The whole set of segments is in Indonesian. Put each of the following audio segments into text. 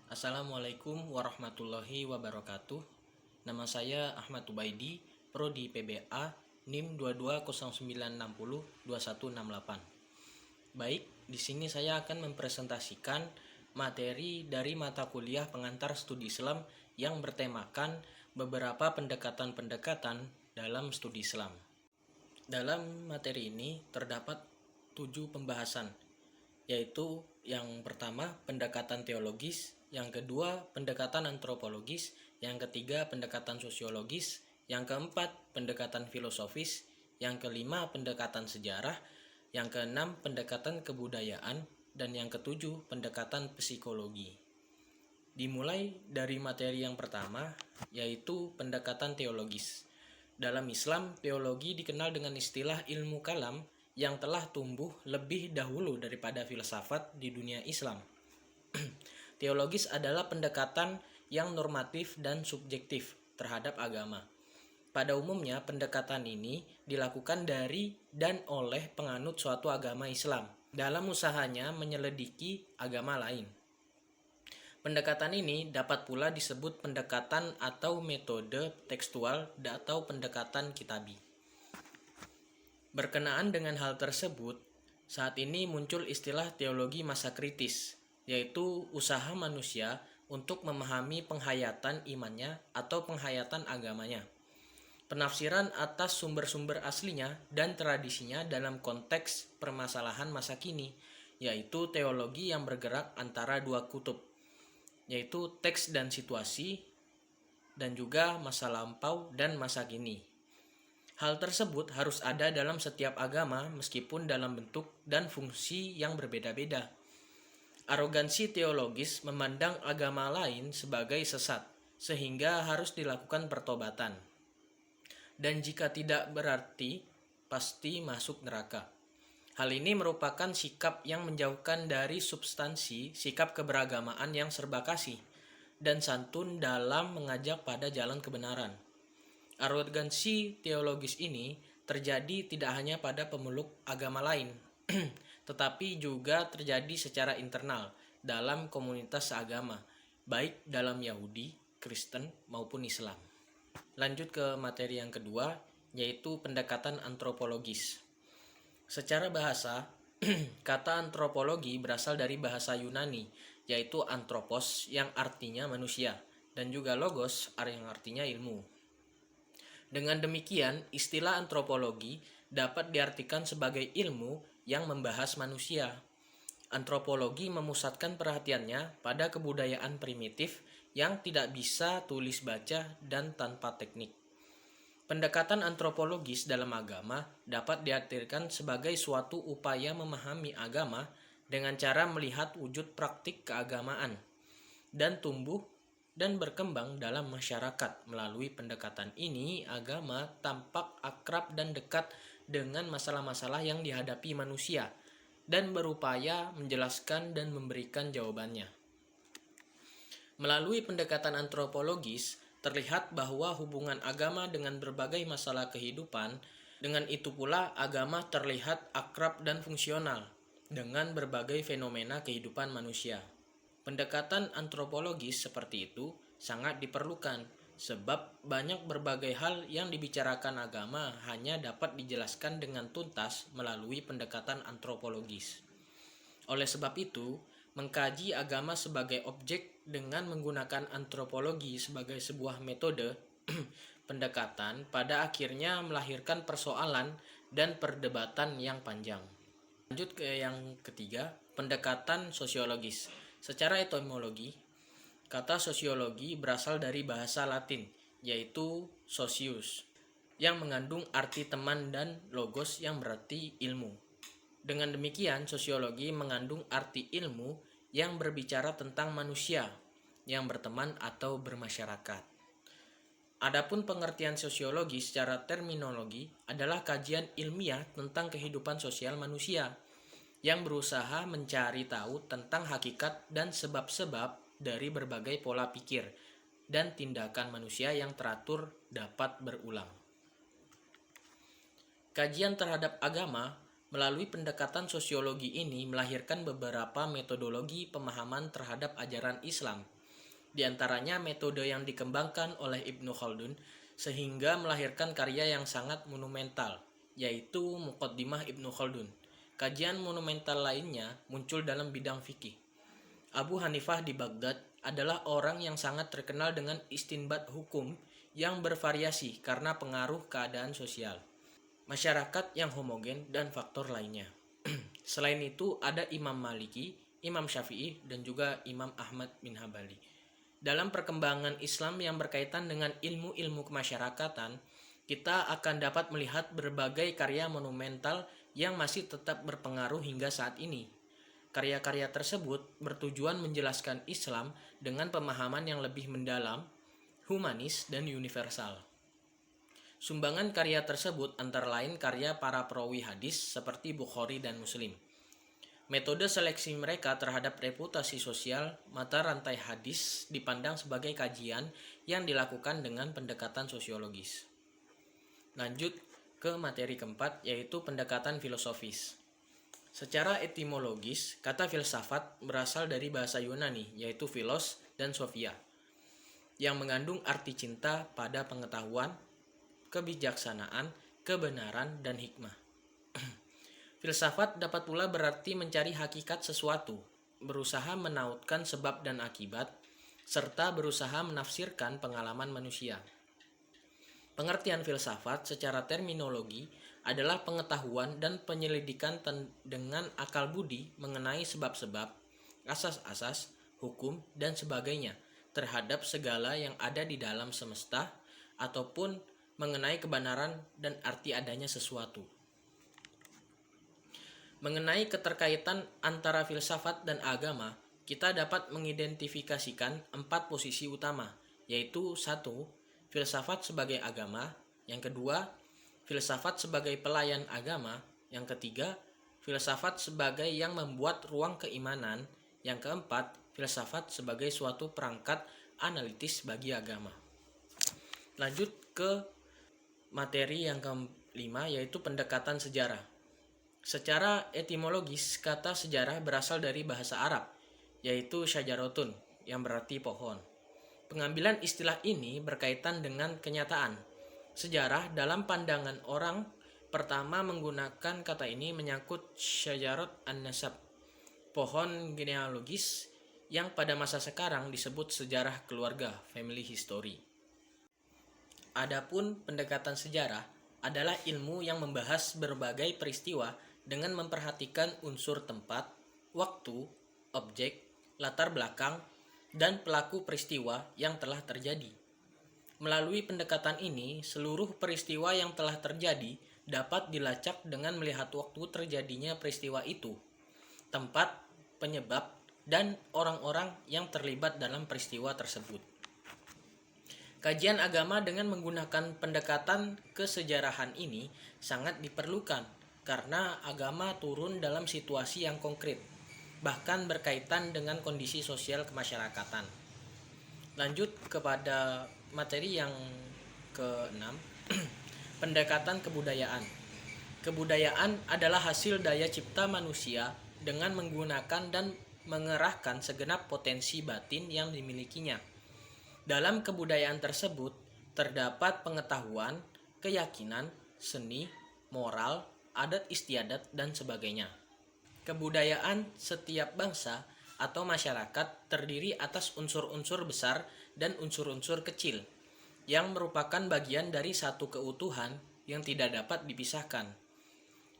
Assalamualaikum warahmatullahi wabarakatuh. Nama saya Ahmad Tubaidi, Prodi PBA, NIM 2209602168. Baik, di sini saya akan mempresentasikan materi dari mata kuliah pengantar studi Islam yang bertemakan beberapa pendekatan-pendekatan dalam studi Islam. Dalam materi ini terdapat 7 pembahasan, yaitu yang pertama pendekatan teologis, yang kedua pendekatan antropologis, yang ketiga pendekatan sosiologis, yang keempat pendekatan filosofis, yang kelima pendekatan sejarah, yang keenam pendekatan kebudayaan, dan yang ketujuh pendekatan psikologi. Dimulai dari materi yang pertama, yaitu pendekatan teologis. Dalam Islam, teologi dikenal dengan istilah ilmu kalam yang telah tumbuh lebih dahulu daripada filsafat di dunia Islam. Teologis adalah pendekatan yang normatif dan subjektif terhadap agama. Pada umumnya, pendekatan ini dilakukan dari dan oleh penganut suatu agama Islam dalam usahanya menyelidiki agama lain. Pendekatan ini dapat pula disebut pendekatan atau metode tekstual atau pendekatan kitabi. Berkenaan dengan hal tersebut, saat ini muncul istilah teologi masa kritis, yaitu usaha manusia untuk memahami penghayatan imannya atau penghayatan agamanya. Penafsiran atas sumber-sumber aslinya dan tradisinya dalam konteks permasalahan masa kini, yaitu teologi yang bergerak antara dua kutub, yaitu teks dan situasi, dan juga masa lampau dan masa kini. Hal tersebut harus ada dalam setiap agama meskipun dalam bentuk dan fungsi yang berbeda-beda. Arogansi teologis memandang agama lain sebagai sesat, sehingga harus dilakukan pertobatan. Dan jika tidak berarti, pasti masuk neraka. Hal ini merupakan sikap yang menjauhkan dari substansi sikap keberagamaan yang serba kasih dan santun dalam mengajak pada jalan kebenaran. Arogansi teologis ini terjadi tidak hanya pada pemeluk agama lain, tetapi juga terjadi secara internal dalam komunitas seagama, baik dalam Yahudi, Kristen, maupun Islam. Lanjut ke materi yang kedua, yaitu pendekatan antropologis. Secara bahasa, kata antropologi berasal dari bahasa Yunani, yaitu anthropos yang artinya manusia, dan juga logos yang artinya ilmu. Dengan demikian, istilah antropologi dapat diartikan sebagai ilmu yang membahas manusia. Antropologi memusatkan perhatiannya pada kebudayaan primitif yang tidak bisa tulis baca dan tanpa teknik. Pendekatan antropologis dalam agama dapat diartikan sebagai suatu upaya memahami agama dengan cara melihat wujud praktik keagamaan dan tumbuh dan berkembang dalam masyarakat. Melalui pendekatan ini, agama tampak akrab dan dekat dengan masalah-masalah yang dihadapi manusia dan berupaya menjelaskan dan memberikan jawabannya. Melalui pendekatan antropologis, terlihat bahwa hubungan agama dengan berbagai masalah kehidupan, dengan itu pula agama terlihat akrab dan fungsional dengan berbagai fenomena kehidupan manusia. Pendekatan antropologis seperti itu sangat diperlukan, sebab banyak berbagai hal yang dibicarakan agama hanya dapat dijelaskan dengan tuntas melalui pendekatan antropologis. Oleh sebab itu, mengkaji agama sebagai objek dengan menggunakan antropologi sebagai sebuah metode pendekatan pada akhirnya melahirkan persoalan dan perdebatan yang panjang. Lanjut ke yang ketiga, pendekatan sosiologis. Secara etimologi, kata sosiologi berasal dari bahasa Latin, yaitu socius, yang mengandung arti teman, dan logos yang berarti ilmu. Dengan demikian, sosiologi mengandung arti ilmu yang berbicara tentang manusia yang berteman atau bermasyarakat. Adapun pengertian sosiologi secara terminologi adalah kajian ilmiah tentang kehidupan sosial manusia yang berusaha mencari tahu tentang hakikat dan sebab-sebab dari berbagai pola pikir dan tindakan manusia yang teratur dapat berulang. Kajian terhadap agama melalui pendekatan sosiologi ini melahirkan beberapa metodologi pemahaman terhadap ajaran Islam Di antaranya metode yang dikembangkan oleh Ibnu Khaldun sehingga melahirkan karya yang sangat monumental, yaitu Muqaddimah Ibnu Khaldun. Kajian monumental lainnya muncul dalam bidang fikih. Abu Hanifah di Baghdad adalah orang yang sangat terkenal dengan istinbat hukum yang bervariasi karena pengaruh keadaan sosial, masyarakat yang homogen, dan faktor lainnya. Selain itu ada Imam Maliki, Imam Syafi'i, dan juga Imam Ahmad bin Hambali. Dalam perkembangan Islam yang berkaitan dengan ilmu-ilmu kemasyarakatan, kita akan dapat melihat berbagai karya monumental yang masih tetap berpengaruh hingga saat ini. Karya-karya tersebut bertujuan menjelaskan Islam dengan pemahaman yang lebih mendalam, humanis, dan universal. Sumbangan karya tersebut antara lain karya para perawi hadis seperti Bukhari dan Muslim. Metode seleksi mereka terhadap reputasi sosial mata rantai hadis dipandang sebagai kajian yang dilakukan dengan pendekatan sosiologis. Lanjut ke materi keempat, yaitu pendekatan filosofis. Secara etimologis, kata filsafat berasal dari bahasa Yunani, yaitu philos dan sophia, yang mengandung arti cinta pada pengetahuan, kebijaksanaan, kebenaran, dan hikmah. Filsafat dapat pula berarti mencari hakikat sesuatu, berusaha menautkan sebab dan akibat, serta berusaha menafsirkan pengalaman manusia. Pengertian filsafat secara terminologi adalah pengetahuan dan penyelidikan dengan akal budi mengenai sebab-sebab, asas-asas, hukum, dan sebagainya terhadap segala yang ada di dalam semesta ataupun mengenai kebenaran dan arti adanya sesuatu. Mengenai keterkaitan antara filsafat dan agama, kita dapat mengidentifikasikan 4 posisi utama, yaitu 1. Filsafat sebagai agama, yang kedua, filsafat sebagai pelayan agama, yang ketiga, filsafat sebagai yang membuat ruang keimanan, yang keempat, filsafat sebagai suatu perangkat analitis bagi agama. Lanjut ke materi yang kelima, yaitu pendekatan sejarah. Secara etimologis, kata sejarah berasal dari bahasa Arab, yaitu syajarotun, yang berarti pohon. Pengambilan istilah ini berkaitan dengan kenyataan. Sejarah dalam pandangan orang pertama menggunakan kata ini menyangkut syajarot an-nasab, pohon genealogis yang pada masa sekarang disebut sejarah keluarga, family history. Adapun pendekatan sejarah adalah ilmu yang membahas berbagai peristiwa dengan memperhatikan unsur tempat, waktu, objek, latar belakang, dan pelaku peristiwa yang telah terjadi. Melalui pendekatan ini, seluruh peristiwa yang telah terjadi dapat dilacak dengan melihat waktu terjadinya peristiwa itu, tempat, penyebab, dan orang-orang yang terlibat dalam peristiwa tersebut. Kajian agama dengan menggunakan pendekatan kesejarahan ini sangat diperlukan karena agama turun dalam situasi yang konkret, bahkan berkaitan dengan kondisi sosial kemasyarakatan. Lanjut kepada materi yang ke-6, pendekatan kebudayaan. Kebudayaan adalah hasil daya cipta manusia dengan menggunakan dan mengerahkan segenap potensi batin yang dimilikinya. Dalam kebudayaan tersebut terdapat pengetahuan, keyakinan, seni, moral, adat istiadat, dan sebagainya. Kebudayaan setiap bangsa atau masyarakat terdiri atas unsur-unsur besar dan unsur-unsur kecil yang merupakan bagian dari satu keutuhan yang tidak dapat dipisahkan.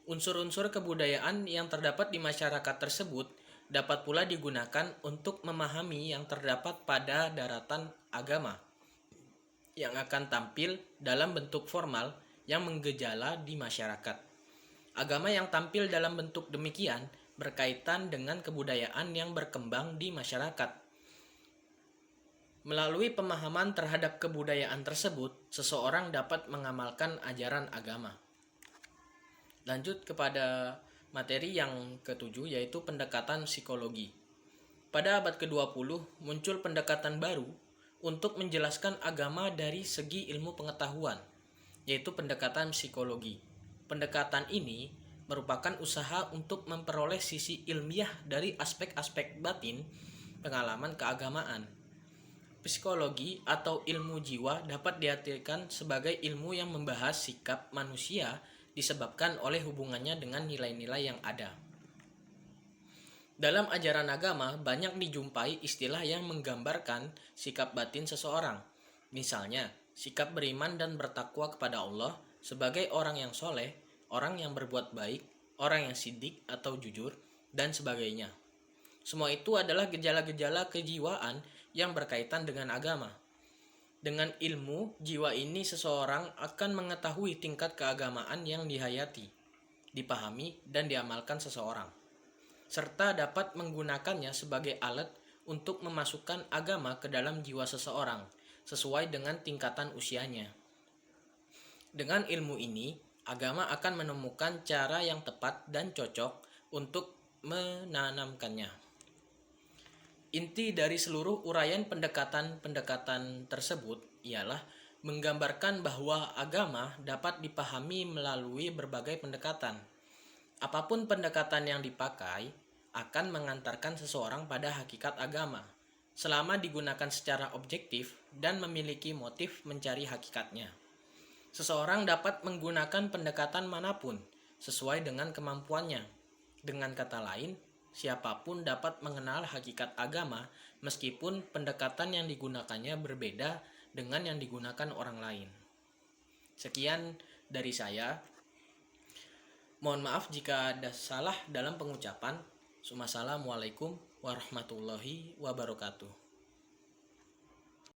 Unsur-unsur kebudayaan yang terdapat di masyarakat tersebut dapat pula digunakan untuk memahami yang terdapat pada daratan agama yang akan tampil dalam bentuk formal yang menggejala di masyarakat. Agama yang tampil dalam bentuk demikian berkaitan dengan kebudayaan yang berkembang di masyarakat. Melalui pemahaman terhadap kebudayaan tersebut, seseorang dapat mengamalkan ajaran agama. Lanjut kepada materi yang ke-7, yaitu pendekatan psikologi. Pada abad ke-20 muncul pendekatan baru untuk menjelaskan agama dari segi ilmu pengetahuan, yaitu pendekatan psikologi. Pendekatan ini merupakan usaha untuk memperoleh sisi ilmiah dari aspek-aspek batin pengalaman keagamaan. Psikologi atau ilmu jiwa dapat diartikan sebagai ilmu yang membahas sikap manusia disebabkan oleh hubungannya dengan nilai-nilai yang ada. Dalam ajaran agama, banyak dijumpai istilah yang menggambarkan sikap batin seseorang. Misalnya, sikap beriman dan bertakwa kepada Allah sebagai orang yang soleh, orang yang berbuat baik, orang yang sidik atau jujur, dan sebagainya. Semua itu adalah gejala-gejala kejiwaan yang berkaitan dengan agama. Dengan ilmu jiwa ini seseorang akan mengetahui tingkat keagamaan yang dihayati, dipahami, dan diamalkan seseorang, serta dapat menggunakannya sebagai alat untuk memasukkan agama ke dalam jiwa seseorang sesuai dengan tingkatan usianya. Dengan ilmu ini, agama akan menemukan cara yang tepat dan cocok untuk menanamkannya. Inti dari seluruh uraian pendekatan-pendekatan tersebut ialah menggambarkan bahwa agama dapat dipahami melalui berbagai pendekatan. Apapun pendekatan yang dipakai akan mengantarkan seseorang pada hakikat agama, selama digunakan secara objektif dan memiliki motif mencari hakikatnya. Seseorang dapat menggunakan pendekatan manapun sesuai dengan kemampuannya. Dengan kata lain, siapapun dapat mengenal hakikat agama meskipun pendekatan yang digunakannya berbeda dengan yang digunakan orang lain. Sekian dari saya. Mohon maaf jika ada salah dalam pengucapan. Wassalamualaikum warahmatullahi wabarakatuh.